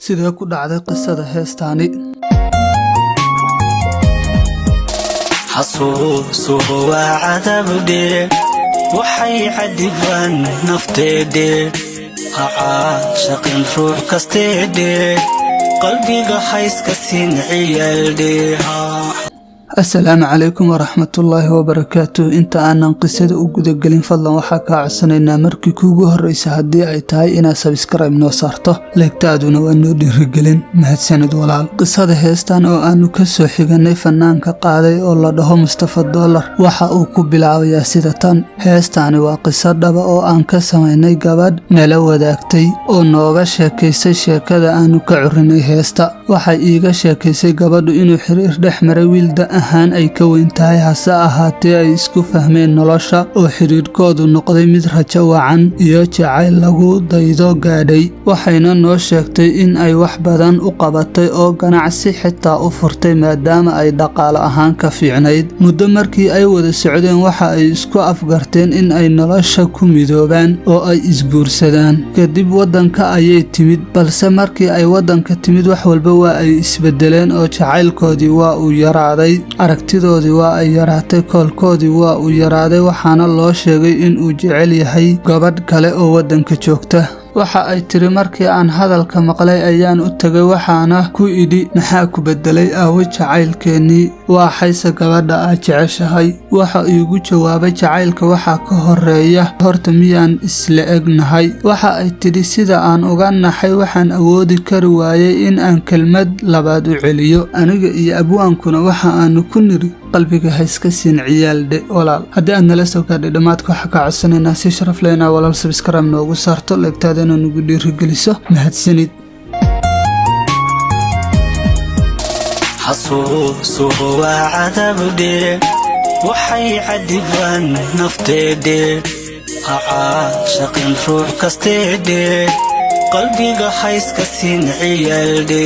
sidee ku dhacday qisada heestaani xasuusuhu waa cadabde waxay cadibaan nafteede caashaqin ruux kasteede qalbiga hayska siin ciyaalde. السلام عليكم ورحمة الله وبركاته. انت aanan qisada u guda gelin fadlan waxa ka codsanaynaa markii kuugu horreysay hadii ay tahay inaad subscribe noo saarto leegtaaduna waa noo dhiirigelin mahadsanid walaal. qisada heestan oo aanu ka soo xiganay fanaanka qaaday oo la dhaho Mustafa Dollar waxa uu ku bilaabayaa sida tan. heestani waa qiso dhaba oo aan ka sameynay gabadh nala wadaagtay oo nooga sheekaysay sheekada aanu ka curinay heesta. waxay iiga sheekaysay gabadhu inuu xiriir dhex maray wiil ahaan ay ka weyn tahay hase ahaatee ay isku fahmeen nolosha oo xiriirkoodu noqday mid rajo wacan iyo jacayl lagu daydo gaadhay. waxayna noo sheegtay in ay wax badan u qabatay oo ganacsi xitaa u furtay maadaama ay dhaqaale ahaan ka fiicnayd. muddo markii ay wada socdeen waxa ay isku afgarteen in ay nolosha ku midoobaan oo ay isguursadaan. kadib wadanka ayay timid balse markii ay wadanka timid wax walba waa ay isbedeleen oo jacaylkoodii waa uu yaraaday, aragtidoodii waa ay yaraatay, koolkoodii waa uu yaraaday waxaana loo sheegay in uu jecel yahay gabadh kale oo wadanka joogta. waxa ay tiri markii aan hadalka maqlay ayaan u tagay waxaana ku idhi maxaa ku bedelay aawo jacaylkeennii waa xayse gabadha aad jeceshahay. waxa iigu jawaabay jacaylka waxaa ka horeeya horta miyaan isla egnahay. waxa ay tidhi sida aan uga naxay waxaan awoodi kari waayay in aan kelmad labaad u celiyo. aniga iyo abwaankuna waxa aanu ku niri qalbiga hayska siin ciyaalde walaal. haddii aad nala soo gaadhay dhammaadka waxaa ka codsanaynaa si sharaf leh inaa walaal subscribe noogu saarto leegtaada inaa nugu dhiirigeliso mahadsanid. xasuusuhu waa cadabde waxay cadibaan nafteede caashaqin ruux kasteede qalbiga hayska siin ciyaalde.